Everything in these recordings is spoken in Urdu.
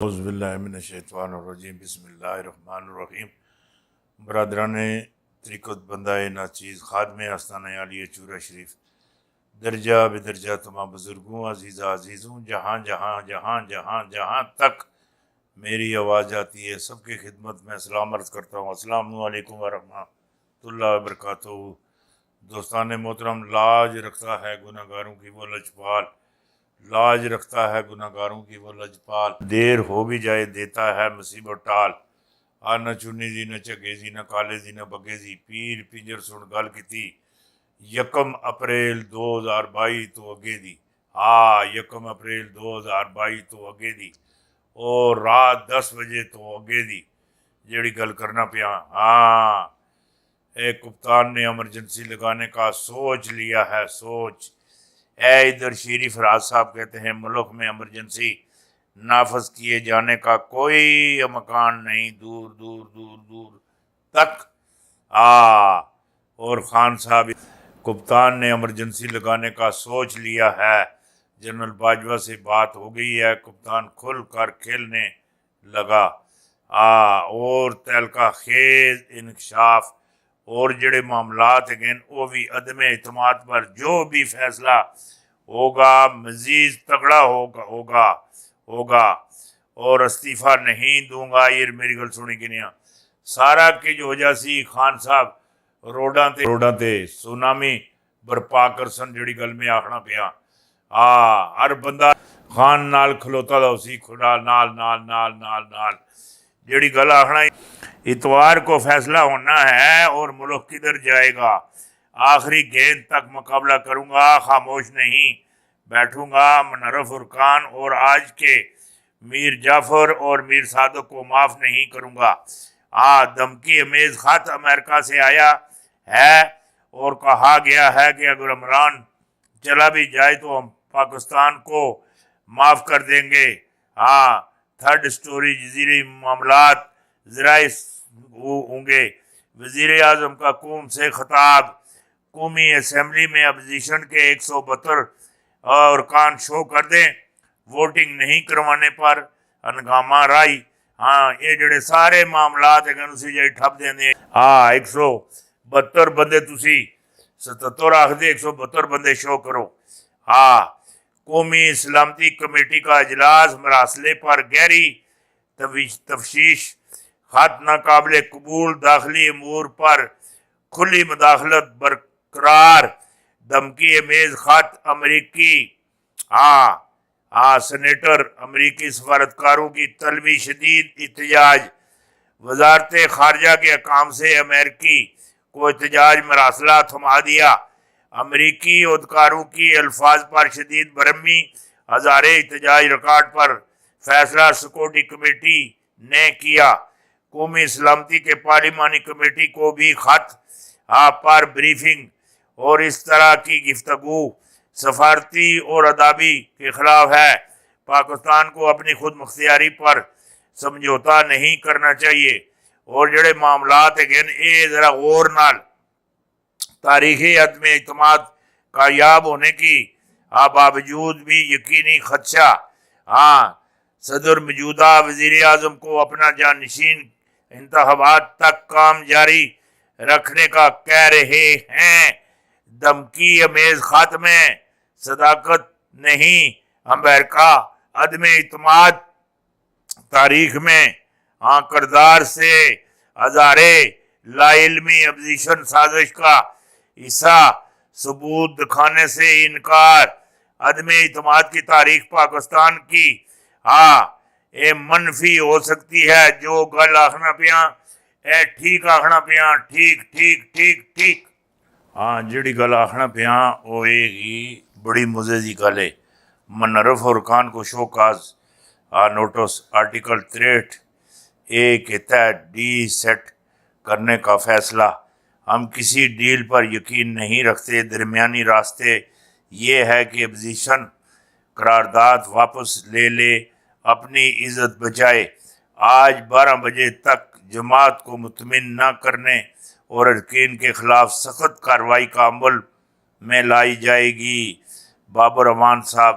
اعوذ باللہ من الشیطان الرجیم بسم اللہ الرحمن الرحیم برادران طریقت بندہ ناچیز خادم آستانہ عالیہ چورہ شریف درجہ بدرجہ تمام بزرگوں عزیزوں جہاں جہاں جہاں جہاں جہاں تک میری آواز آتی ہے سب کی خدمت میں سلام عرض کرتا ہوں۔ السلام علیکم ورحمۃ اللہ وبرکاتہ۔ دوستان محترم، لاج رکھتا ہے گناہ گاروں کی وہ لجپال، لاج رکھتا ہے گناہ گاروں کی وہ لجپال، دیر ہو بھی جائے دیتا ہے مصیبت ٹال، آ نہ چنی دی نہ چگیزی نہ کالے دی نہ بگیزی، پیر پنجر سن گل کیتی یکم اپریل 2022 تو اگے دی، یکم اپریل 2022 تو اگے دی، اور رات 10 بجے تو اگے دی جیڑی گل کرنا پیا۔ ایک کپتان نے ایمرجنسی لگانے کا سوچ لیا ہے، سوچ۔ ادھر شیری فراز صاحب کہتے ہیں ملک میں ایمرجنسی نافذ کیے جانے کا کوئی مکان نہیں، دور دور دور دور تک۔ اور خان صاحب، کپتان نے ایمرجنسی لگانے کا سوچ لیا ہے، جنرل باجوہ سے بات ہو گئی ہے، کپتان کھل کر کھیلنے لگا۔ اور تہلکہ خیز انکشاف اور جڑے معاملات ہیں وہ بھی عدم اعتماد پر جو بھی فیصلہ ہوگا مزید تگڑا ہوگا اور استعفیٰ نہیں دوں گا۔ یہ میری گل سنی کنیا سارا کی جو وجہ سی خان صاحب روڈاں تے سونامی برپا کرسن، جڑی گل میں آکھنا پیا۔ ہر بندہ خان نال کھلوتا دا اسی کھلا نال نال نال نال نال جڑی گل آکھنا اتوار کو فیصلہ ہونا ہے اور ملک کدھر جائے گا۔ آخری گیند تک مقابلہ کروں گا، خاموش نہیں بیٹھوں گا۔ منرف ارکان اور آج کے میر جعفر اور میر صادق کو معاف نہیں کروں گا۔ دھمکی امیز خط امریکہ سے آیا ہے اور کہا گیا ہے کہ اگر عمران چلا بھی جائے تو ہم پاکستان کو معاف کر دیں گے۔ تھرڈ سٹوری جزیری معاملات ذرائع ہوں گے۔ وزیر اعظم کا قوم سے خطاب۔ قومی اسمبلی میں اپوزیشن کے 172 ارکان شو کر دیں، ووٹنگ نہیں کروانے پر ہنگامہ رائی۔ یہ جڑے سارے معاملات ہیں اسی جائے ٹھپ دیں دیں۔ 172 بندے تسی 77 آخ دے 172 بندے شو کرو۔ قومی سلامتی کمیٹی کا اجلاس مراسلے پر گہری تفتیش، خط ناقابل قبول داخلی امور پر کھلی مداخلت برقرار، دھمکی امیز خط امریکی سینیٹر، امریکی سفارتکاروں کی طلبی شدید احتجاج۔ وزارت خارجہ کے حکام سے امریکی کو احتجاج مراسلہ تھما دیا۔ امریکی عہدیداروں کی الفاظ پر شدید برہمی، ہزارے احتجاج ریکارڈ پر فیصلہ سیکورٹی کمیٹی نے کیا۔ قومی سلامتی کے پارلیمانی کمیٹی کو بھی خط پر بریفنگ اور اس طرح کی گفتگو سفارتی اور ادابی کے خلاف ہے۔ پاکستان کو اپنی خود مختاری پر سمجھوتا نہیں کرنا چاہیے۔ اور جڑے معاملات ہیں یہ ذرا غور نال تاریخی عدم اعتماد کامیاب ہونے کی باوجود بھی یقینی خدشہ۔ صدر موجودہ وزیر اعظم کو اپنا جانشین انتخابات تک کام جاری رکھنے کا کہہ رہے ہیں۔ دھمکی امیز خط میں صداقت نہیں، امریکہ عدم اعتماد تاریخ میں کردار سے ہزارے لا علمی اپوزیشن سازش کا حصہ، ثبوت دکھانے سے انکار۔ عدم اعتماد کی تاریخ پاکستان کی منفی ہو سکتی ہے۔ جو گل آخنا پیا ٹھیک آخنا پیا، ٹھیک ٹھیک ٹھیک ٹھیک۔ جڑی گل آخنا پیا وہ یہ بڑی مزے دی گل ہے۔ منرف ارکان کو شوکاز نوٹس آرٹیکل 63 کے تحت ڈی سیٹ کرنے کا فیصلہ۔ ہم کسی ڈیل پر یقین نہیں رکھتے، درمیانی راستے یہ ہے کہ اپوزیشن قرارداد واپس لے لے، اپنی عزت بچائے۔ آج 12 بجے تک جماعت کو مطمئن نہ کرنے اور اراکین کے خلاف سخت کارروائی کا عمل میں لائی جائے گی۔ بابر امان صاحب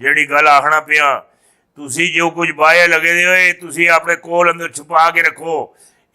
ਜਿਹੜੀ ਗੱਲ ਆਖਣਾ ਪਿਆ, ਤੁਸੀਂ ਜੋ ਕੁਝ ਬਾਹਰ ਲਗੇ ਦੇ ਹੋਏ ਤੁਸੀਂ ਆਪਣੇ ਕੋਲ ਅੰਦਰ ਛੁਪਾ ਕੇ ਰੱਖੋ,